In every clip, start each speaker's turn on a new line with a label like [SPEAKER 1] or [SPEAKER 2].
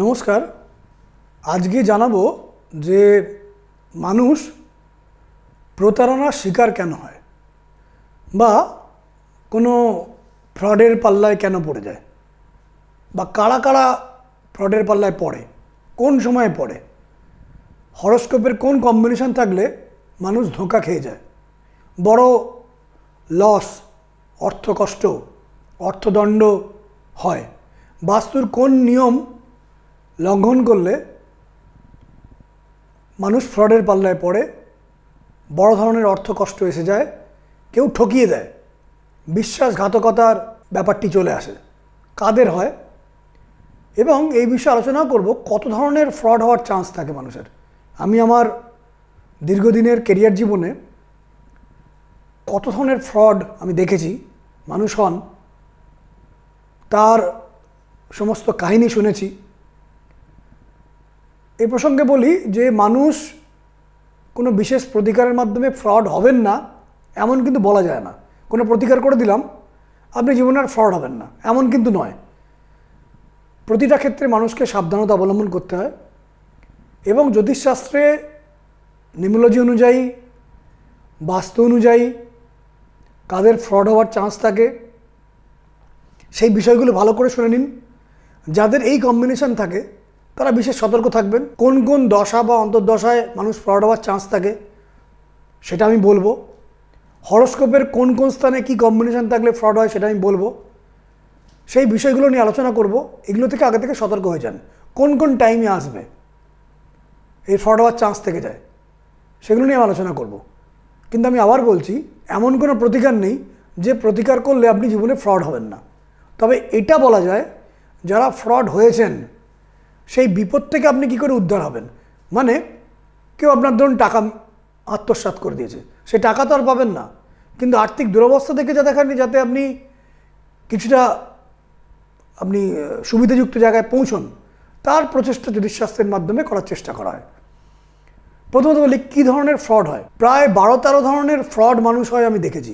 [SPEAKER 1] নমস্কার। আজকে জানাবো যে মানুষ প্রতারণার শিকার কেন হয় বা কোনো ফ্রডের পাল্লায় কেন পড়ে যায় বা কারা কারা ফ্রডের পাল্লায় পড়ে, কোন সময়ে পড়ে, হরোস্কোপের কোন কম্বিনেশন থাকলে মানুষ ধোঁকা খেয়ে যায়, বড় লস, অর্থকষ্ট, অর্থদণ্ড হয়, বাস্তুর কোন নিয়ম লঙ্ঘন করলে মানুষ ফ্রডের পাল্লায় পড়ে, বড় ধরনের অর্থকষ্ট এসে যায়, কেউ ঠকিয়ে দেয়, বিশ্বাসঘাতকতার ব্যাপারটি চলে আসে, কাদের হয়, এবং এই বিষয়ে আলোচনা করব কত ধরনের ফ্রড হওয়ার চান্স থাকে মানুষের। আমি আমার দীর্ঘদিনের কেরিয়ার জীবনে কত ধরনের ফ্রড আমি দেখেছি, মানুষ হন, তার সমস্ত কাহিনী শুনেছি। এই প্রসঙ্গে বলি যে মানুষ কোনো বিশেষ প্রতিকারের মাধ্যমে ফ্রড হবেন না এমন কিন্তু বলা যায় না। কোনো প্রতিকার করে দিলাম আপনি জীবনে আর ফ্রড হবেন না এমন কিন্তু নয়। প্রতিটা ক্ষেত্রে মানুষকে সাবধানতা অবলম্বন করতে হয় এবং জ্যোতিষশাস্ত্রে নিউমোলজি অনুযায়ী, বাস্তু অনুযায়ী কাদের ফ্রড হওয়ার চান্স থাকে সেই বিষয়গুলো ভালো করে শুনে নিন। যাদের এই কম্বিনেশন থাকে তারা বিশেষ সতর্ক থাকবেন। কোন কোন দশা বা অন্তর্দশায় মানুষ ফ্রড হওয়ার চান্স থাকে সেটা আমি বলবো। হরোস্কোপের কোন কোন স্থানে কি কম্বিনেশন থাকলে ফ্রড হয় সেটা আমি বলবো। সেই বিষয়গুলো নিয়ে আলোচনা করব। এগুলো থেকে আগে থেকে সতর্ক হয়ে যান। কোন কোন টাইমে আসবে এই ফ্রড হওয়ার চান্স থেকে যায় সেগুলো নিয়ে আলোচনা করব। কিন্তু আমি আবার বলছি, এমন কোনো প্রতিকার নেই যে প্রতিকার করলে আপনি জীবনে ফ্রড হবেন না। তবে এটা বলা যায়, যারা ফ্রড হয়েছেন সেই বিপদ থেকে আপনি কি করে উদ্ধার হবেন। মানে কেউ আপনার ধরুন টাকা আত্মসাৎ করে দিয়েছে, সেই টাকা তো আর পাবেন না, কিন্তু আর্থিক দুরবস্থা থেকে যাতে আপনি কিছুটা সুবিধাযুক্ত জায়গায় পৌঁছন, তার প্রচেষ্টা জ্যোতিষশাস্ত্রের মাধ্যমে করার চেষ্টা করা হয়। প্রথমত বলি কী ধরনের ফ্রড হয়। প্রায় 12-13 ধরনের ফ্রড মানুষ হয় আমি দেখেছি।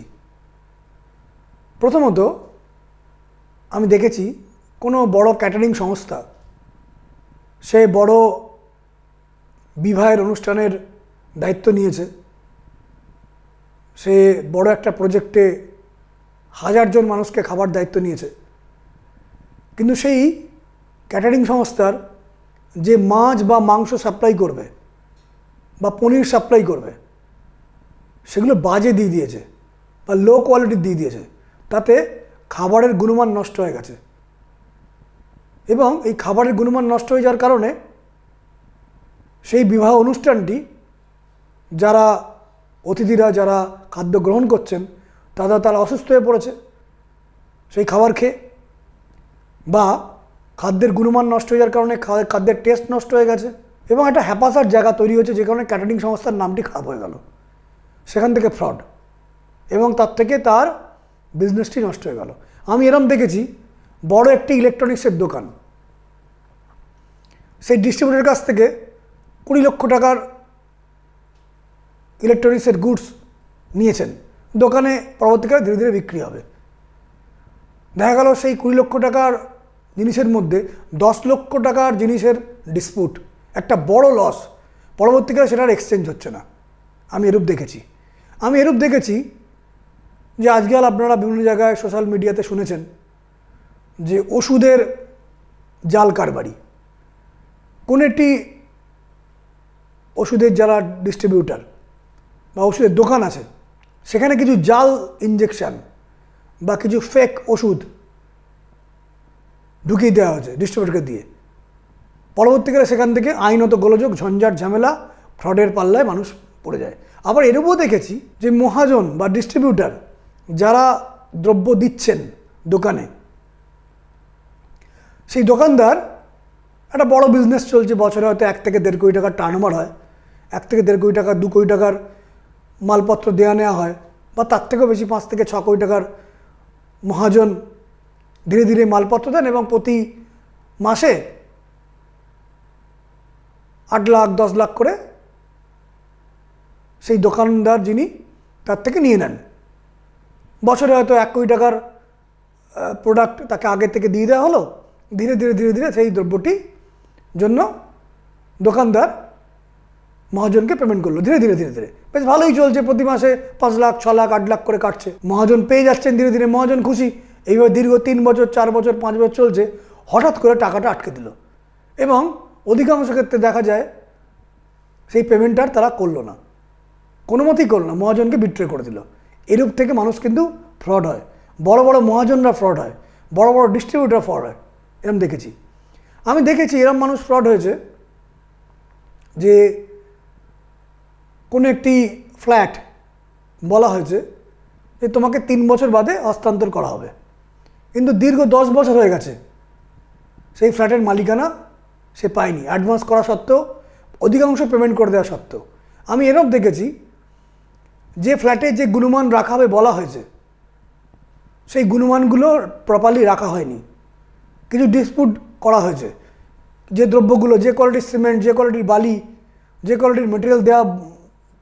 [SPEAKER 1] প্রথমত আমি দেখেছি কোনো বড় ক্যাটারিং সংস্থা, সে বড় বিবাহের অনুষ্ঠানের দায়িত্ব নিয়েছে, সে বড় একটা প্রজেক্টে 1000 জন মানুষকে খাবার দায়িত্ব নিয়েছে, কিন্তু সেই ক্যাটারিং সংস্থার যে মাছ বা মাংস সাপ্লাই করবে বা পনির সাপ্লাই করবে সেগুলো বাজে দিয়ে দিয়েছে বা লো কোয়ালিটির দিয়ে দিয়েছে, তাতে খাবারের গুণমান নষ্ট হয়ে গেছে। এবং এই খাবারের গুণমান নষ্ট হয়ে যাওয়ার কারণে সেই বিবাহ অনুষ্ঠানটি যারা অতিথিরা যারা খাদ্য গ্রহণ করছেন তারা অসুস্থ হয়ে পড়েছে সেই খাবার খেয়ে, বা খাদ্যের গুণমান নষ্ট হয়ে যাওয়ার কারণে খাদ্যের টেস্ট নষ্ট হয়ে গেছে এবং একটা হ্যাপাসার জায়গা তৈরি হয়েছে, যে কারণে ক্যাটারিং সংস্থার নামটি খারাপ হয়ে গেল। সেখান থেকে ফ্রড এবং তার থেকে তার বিজনেসটি নষ্ট হয়ে গেল। আমি এরকম দেখেছি, বড় একটি ইলেকট্রনিক্সের দোকান, সেই ডিস্ট্রিবিউটরের কাছ থেকে 20 লক্ষ টাকার ইলেকট্রনিক্সের গুডস নিয়েছেন, দোকানে পরবর্তীকালে ধীরে ধীরে বিক্রি হবে। দেখা গেল সেই 20 লক্ষ টাকার জিনিসের মধ্যে 10 লক্ষ টাকার জিনিসের ডিসপুট, একটা বড় লস, পরবর্তীকালে সেটার এক্সচেঞ্জ হচ্ছে না। আমি এরূপ দেখেছি যে আজকাল আপনারা বিভিন্ন জায়গায় সোশ্যাল মিডিয়াতে শুনেছেন যে ওষুধের জাল কারবারি। কোন একটি ওষুধের যারা ডিস্ট্রিবিউটার বা ওষুধের দোকান আছে, সেখানে কিছু জাল ইঞ্জেকশান বা কিছু ফেক ওষুধ ঢুকিয়ে দেওয়া হয়েছে ডিস্ট্রিবিউটরকে দিয়ে। পরবর্তীকালে সেখান থেকে আইনত গোলযোগ, ঝঞ্ঝাট, ঝামেলা, ফ্রডের পাল্লায় মানুষ পড়ে যায়। আবার এরূপও দেখেছি যে মহাজন বা ডিস্ট্রিবিউটার যারা দ্রব্য দিচ্ছেন দোকানে, সেই দোকানদার একটা বড় বিজনেস চলছে, বছরে হয়তো 1 থেকে 1.5 কোটি টাকার টার্নওভার হয়, 1 থেকে 1.5 কোটি টাকা, 2 কোটি টাকার মালপত্র দেওয়া নেওয়া হয়, বা তার থেকেও বেশি 5 থেকে 6 কোটি টাকার মহাজন ধীরে ধীরে মালপত্র দেন এবং প্রতি মাসে 8 লাখ 10 লাখ করে সেই দোকানদার যিনি তার থেকে নিয়ে নেন। বছরে হয়তো 1 কোটি টাকার প্রোডাক্ট তাকে আগে থেকে দিয়ে দেওয়া হলো, ধীরে ধীরে ধীরে ধীরে সেই দ্রব্যটি জন্য দোকানদার মহাজনকে পেমেন্ট করলো ধীরে ধীরে ধীরে ধীরে। বেশ ভালোই চলছে, প্রতি মাসে 5 লাখ 6 লাখ 8 লাখ করে কাটছে, মহাজন পেয়ে যাচ্ছেন ধীরে ধীরে, মহাজন খুশি। এইভাবে দীর্ঘ 3 বছর 4 বছর 5 বছর চলছে। হঠাৎ করে টাকাটা আটকে দিল এবং অধিকাংশ ক্ষেত্রে দেখা যায় সেই পেমেন্ট আর তারা করলো না, কোনো মতেই করলো না, মহাজনকে বিট্রে করে দিল। এরূপ থেকে মানুষ কিন্তু ফ্রড হয়, বড় বড় মহাজনরা ফ্রড হয়, বড় বড় ডিস্ট্রিবিউটার ফ্রড হয়, এরম দেখেছি। আমি দেখেছি এরম মানুষ ফ্রড হয়েছে যে কোনো একটি ফ্ল্যাট বলা হয়েছে যে তোমাকে 3 বছর বাদে হস্তান্তর করা হবে, কিন্তু দীর্ঘ 10 বছর হয়ে গেছে সেই ফ্ল্যাটের মালিকানা সে পায়নি, অ্যাডভান্স করা সত্ত্বেও, অধিকাংশ পেমেন্ট করে দেওয়া সত্ত্বেও। আমি এরকম দেখেছি যে ফ্ল্যাটে যে গুণমান রাখা হবে বলা হয়েছে সেই গুণমানগুলো প্রপারলি রাখা হয়নি, কিছু ডিসপুট করা হয়েছে, যে দ্রব্যগুলো, যে কোয়ালিটির সিমেন্ট, যে কোয়ালিটির বালি, যে কোয়ালিটির মেটেরিয়াল দেওয়া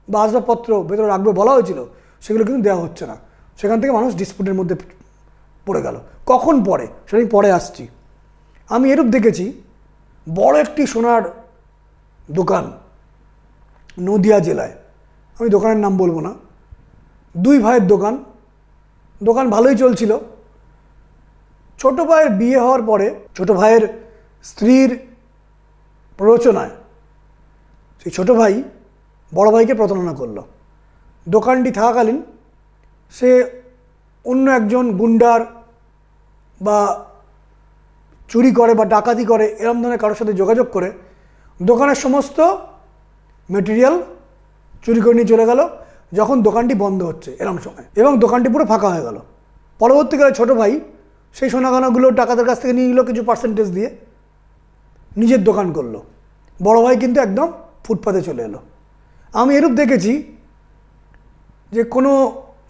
[SPEAKER 1] বা আসবাবপত্র ভেতরে রাখবে বলা হয়েছিল সেগুলো কিন্তু দেওয়া হচ্ছে না। সেখান থেকে মানুষ ডিসপুটের মধ্যে পড়ে গেল। কখন পড়ে সেটা আমি পরে আসছি। আমি এরূপ দেখেছি বড় একটি সোনার দোকান নদিয়া জেলায়, আমি দোকানের নাম বলবো না, 2 ভাইয়ের দোকান, দোকান ভালোই চলছিল। ছোট ভাইয়ের বিয়ে হওয়ার পরে ছোট ভাইয়ের স্ত্রীর প্ররোচনায় সেই ছোট ভাই বড় ভাইকে প্রতারণা করলো। দোকানটি থাকাকালীন সে অন্য একজন গুন্ডার বা চুরি করে বা ডাকাতি করে এরম ধরনের কারোর সাথে যোগাযোগ করে দোকানের সমস্ত মেটেরিয়াল চুরি করে নিয়ে চলে গেল যখন দোকানটি বন্ধ হচ্ছে এরম সময়, এবং দোকানটি পুরো ফাঁকা হয়ে গেল। পরবর্তীকালে ছোট ভাই সেই সোনাগহনাগুলো টাকাদের কাছ থেকে নিয়ে নিল কিছু পার্সেন্টেজ দিয়ে, নিজের দোকান করলো। বড় ভাই কিন্তু একদম ফুটপাতে চলে এলো। আমি এরূপ দেখেছি যে কোনো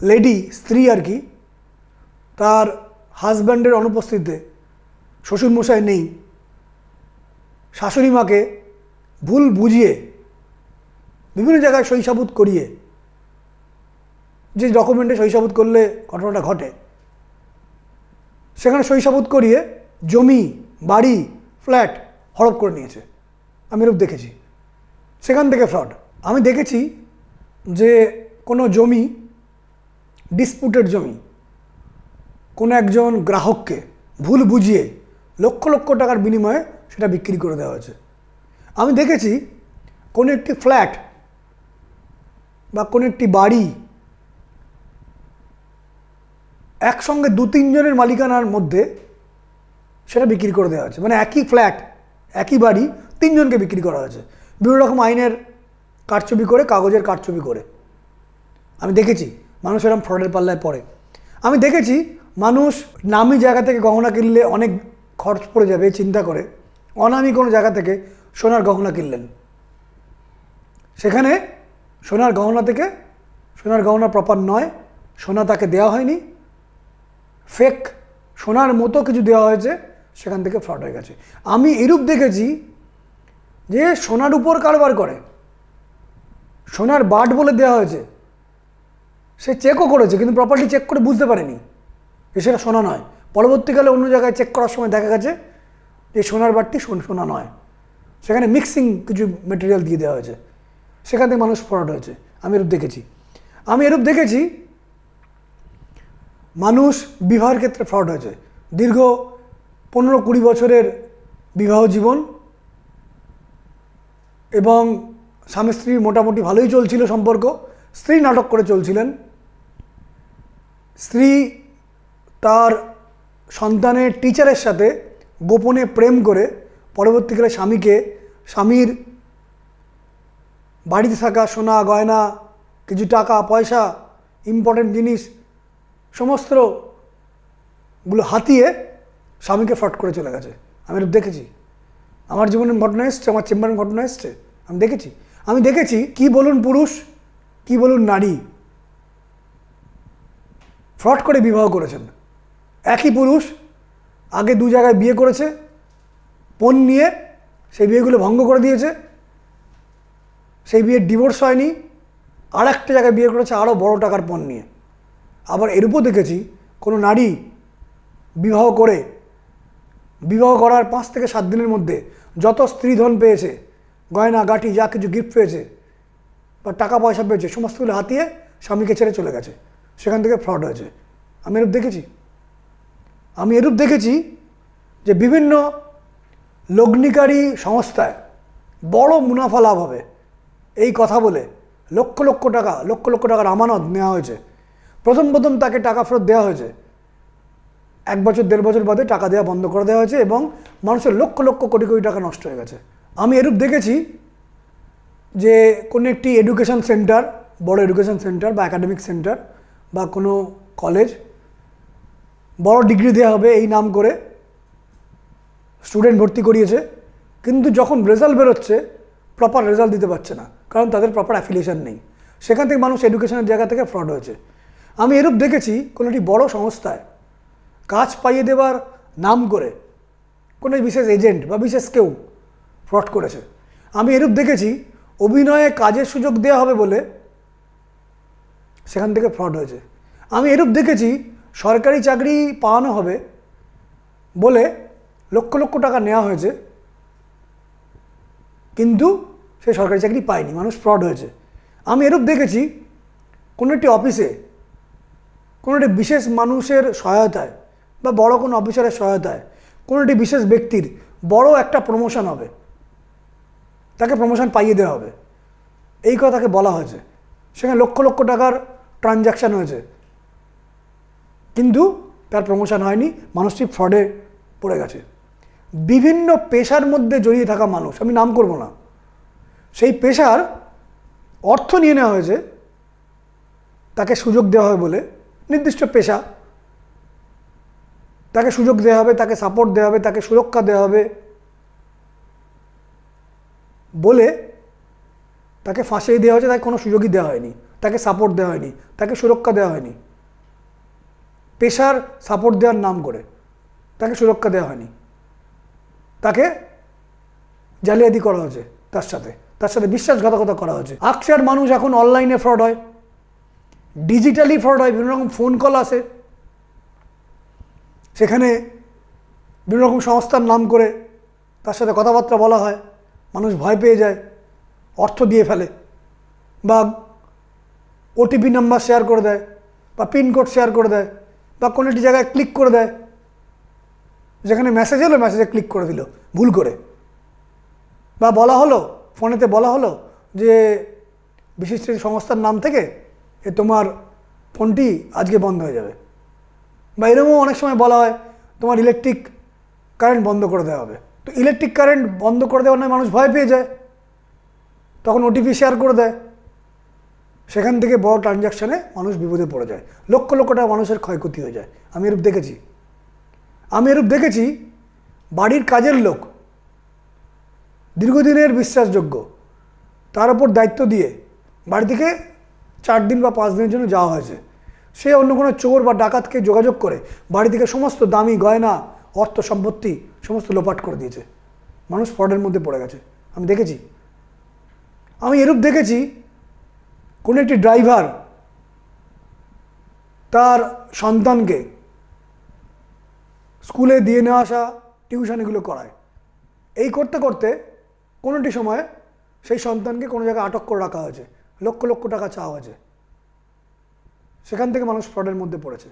[SPEAKER 1] লেডি, স্ত্রী আর কি, তার হাজব্যান্ডের অনুপস্থিতিতে, শ্বশুরমশাই নেই, শাশুড়ি মাকে ভুল বুঝিয়ে বিভিন্ন জায়গায় সই-সাবুত করিয়ে, যে ডকুমেন্টে সই-সাবুত করলে ঘটনাটা ঘটে সেখানে সই-সাবুত করিয়ে জমি, বাড়ি, ফ্ল্যাট হড়প করে নিয়েছে। আমি এরূপ দেখেছি, সেখান থেকে ফ্রড। আমি দেখেছি যে কোনো জমি, ডিসপুটেড জমি, কোনো একজন গ্রাহককে ভুল বুঝিয়ে লক্ষ লক্ষ টাকার বিনিময়ে সেটা বিক্রি করে দেওয়া হয়েছে। আমি দেখেছি কোনো একটি ফ্ল্যাট বা কোনো একটি বাড়ি একসঙ্গে 2-3 জনের মালিকানার মধ্যে সেটা বিক্রি করে দেওয়া হয়েছে, মানে একই ফ্ল্যাট, একই বাড়ি 3 জনকে বিক্রি করা হয়েছে বিভিন্ন রকম আইনের কারচুপি করে, কাগজের কারচুপি করে। আমি দেখেছি মানুষ এরকম ফ্রডের পাল্লায় পড়ে। আমি দেখেছি মানুষ নামি জায়গা থেকে গহনা কিনলে অনেক খরচ পড়ে যাবে চিন্তা করে অনামি কোনো জায়গা থেকে সোনার গহনা কিনলেন, সেখানে সোনার গহনা থেকে সোনার গহনা প্রপার নয়, সোনা তাকে দেওয়া হয়নি, ফেক সোনার মতো কিছু দেওয়া হয়েছে, সেখান থেকে ফ্রড হয়ে গেছে। আমি এরূপ দেখেছি যে সোনার উপর কারবার করে, সোনার বাট বলে দেওয়া হয়েছে, সে চেকও করেছে কিন্তু প্রপারলি চেক করে বুঝতে পারেনি যে সেটা সোনা নয়। পরবর্তীকালে অন্য জায়গায় চেক করার সময় দেখা গেছে যে সোনার বাটটি সোনা নয়, সেখানে মিক্সিং কিছু মেটেরিয়াল দিয়ে দেওয়া হয়েছে, সেখান থেকে মানুষ ফ্রড হয়েছে। আমি এরূপ দেখেছি। আমি এরূপ দেখেছি মানুষ বিবাহের ক্ষেত্রে ফ্রড হয়েছে। দীর্ঘ 15-20 বছরের বিবাহ জীবন এবং স্বামী স্ত্রী মোটামুটি ভালোই চলছিল সম্পর্ক, স্ত্রী নাটক করে চলছিলেন, স্ত্রী তার সন্তানের টিচারের সাথে গোপনে প্রেম করে পরবর্তীকালে স্বামীর বাড়িতে থাকা সোনা গয়না, কিছু টাকা পয়সা, ইম্পর্টেন্ট জিনিস সমস্তগুলো হাতিয়ে স্বামীকে ফ্রড করে চলে গেছে। আমি দেখেছি, আমার জীবনের ঘটনা এসছে, আমার চেম্বারের ঘটনা এসছে, আমি দেখেছি কি বলুন পুরুষ, কি বলুন নারী ফ্রড করে বিবাহ করেছেন। একই পুরুষ আগে 2 জায়গায় বিয়ে করেছে, পণ নিয়ে সেই বিয়েগুলো ভঙ্গ করে দিয়েছে, সেই বিয়ের ডিভোর্স হয়নি, আর একটা জায়গায় বিয়ে করেছে আরও বড় টাকার পণ নিয়ে। আবার এরূপও দেখেছি কোনো নারী বিবাহ করে বিবাহ করার 5 থেকে 7 দিনের মধ্যে যত স্ত্রীধন পেয়েছে, গয়না গাটি যা কিছু গিফট পেয়েছে বা টাকা পয়সা পেয়েছে, সমস্তগুলো হাতিয়ে স্বামীকে ছেড়ে চলে গেছে, সেখান থেকে ফ্রড হয়েছে। আমি এরূপ দেখেছি যে বিভিন্ন লগ্নিকারী সংস্থায় বড় মুনাফা লাভ হবে এই কথা বলে লক্ষ লক্ষ টাকার আমানত নেওয়া হয়েছে। প্রথম তাকে টাকা ফেরত দেওয়া হয়েছে, 1 বছর 1.5 বছর বাদে টাকা দেওয়া বন্ধ করে দেওয়া হয়েছে এবং মানুষের লক্ষ লক্ষ কোটি কোটি টাকা নষ্ট হয়ে গেছে। আমি এরূপ দেখেছি যে কোনো একটি এডুকেশন সেন্টার, বড় এডুকেশন সেন্টার বা একাডেমিক সেন্টার বা কোনো কলেজ, বড় ডিগ্রি দেওয়া হবে এই নাম করে স্টুডেন্ট ভর্তি করিয়েছে, কিন্তু যখন রেজাল্ট বেরোচ্ছে প্রপার রেজাল্ট দিতে পারছে না, কারণ তাদের প্রপার অ্যাফিলিয়েশন নেই। সেখান থেকে মানুষ এডুকেশনের জায়গা থেকে ফ্রড হয়েছে। আমি এরূপ দেখেছি কোনো একটি বড় সংস্থায় কাজ পাইয়ে দেওয়ার নাম করে কোনো বিশেষ এজেন্ট বা বিশেষ কেউ ফ্রড করেছে। আমি এরূপ দেখেছি অভিনয়ে কাজের সুযোগ দেওয়া হবে বলে সেখান থেকে ফ্রড হয়েছে। আমি এরূপ দেখেছি সরকারি চাকরি পাওয়ানো হবে বলে লক্ষ লক্ষ টাকা নেওয়া হয়েছে, কিন্তু সে সরকারি চাকরি পায়নি, মানুষ ফ্রড হয়েছে। আমি এরূপ দেখেছি কোনো একটি অফিসে কোনো একটি বিশেষ মানুষের সহায়তায় বা বড় কোনো অফিসারের সহায়তায় কোনো একটি বিশেষ ব্যক্তির বড় একটা প্রমোশন হবে, তাকে প্রমোশন পাইয়ে দেওয়া হবে এই কথা তাকে বলা হয়েছে, সেখানে লক্ষ লক্ষ টাকার ট্রানজ্যাকশান হয়েছে, কিন্তু তার প্রমোশন হয়নি, মানুষটি ফ্রডে পড়ে গেছে। বিভিন্ন পেশার মধ্যে জড়িয়ে থাকা মানুষ, আমি নাম করব না, সেই পেশার অর্থ নিয়ে নেওয়া হয়েছে, তাকে সুযোগ দেওয়া হবে বলে, নির্দিষ্ট পেশা তাকে সুযোগ দেওয়া হবে, তাকে সাপোর্ট দেওয়া হবে, তাকে সুরক্ষা দেওয়া হবে বলে তাকে ফাঁসিয়ে দেওয়া হয়েছে, তাকে কোনো সুযোগই দেওয়া হয়নি, তাকে সাপোর্ট দেওয়া হয়নি, তাকে সুরক্ষা দেওয়া হয়নি। পেশার সাপোর্ট দেওয়ার নাম করে তাকে সুরক্ষা দেওয়া হয়নি, তাকে জালিয়াতি করা হয়েছে, তার সাথে বিশ্বাসঘাতকতা করা হয়েছে। আকশার মানুষ এখন অনলাইনে ফ্রড হয়, ডিজিটালি ফ্রড হয়, বিভিন্ন রকম ফোন কল আসে, সেখানে বিভিন্ন রকম সংস্থার নাম করে তার সাথে কথাবার্তা বলা হয়, মানুষ ভয় পেয়ে যায়, অর্থ দিয়ে ফেলে বা ওটিপি নাম্বার শেয়ার করে দেয় বা পিনকোড শেয়ার করে দেয় বা কোনো একটি জায়গায় ক্লিক করে দেয়, যেখানে মেসেজ এলো মেসেজে ক্লিক করে দিল ভুল করে, বা বলা হলো ফোনেতে বলা হলো যে বিশিষ্ট সংস্থার নাম থেকে তোমার ফোনটি আজকে বন্ধ হয়ে যাবে, বা এরকমও অনেক সময় বলা হয় তোমার ইলেকট্রিক কারেন্ট বন্ধ করে দেওয়া হবে। তো ইলেকট্রিক কারেন্ট বন্ধ করে দেওয়ার নয়, মানুষ ভয় পেয়ে যায়, তখন ওটিপি শেয়ার করে দেয়, সেখান থেকে বড় ট্রানজ্যাকশানে মানুষ বিপদে পড়ে যায়, লক্ষ লক্ষ টাকা মানুষের ক্ষয়ক্ষতি হয়ে যায়। আমি এরূপ দেখেছি বাড়ির কাজের লোক, দীর্ঘদিনের বিশ্বাসযোগ্য, তার উপর দায়িত্ব দিয়ে বাড়ি থেকে 4 দিন বা 5 দিনের জন্য যাওয়া হয়েছে, সে অন্য কোনো চোর বা ডাকাতকে যোগাযোগ করে বাড়ি থেকে সমস্ত দামি গয়না, অর্থ সম্পত্তি সমস্ত লোপাট করে দিয়েছে, মানুষ ফ্রডের মধ্যে পড়ে গেছে। আমি এরূপ দেখেছি কোনো একটি ড্রাইভার তার সন্তানকে স্কুলে দিয়ে নিয়ে আসা, টিউশন এগুলো করায়, এই করতে করতে কোনোটি সময় সেই সন্তানকে কোনো জায়গায় আটক করে রাখা হয়েছে, লক্ষ লক্ষ টাকা চাওয়া হয়েছে, সেখান থেকে মানুষ ফ্রডের মধ্যে পড়েছে।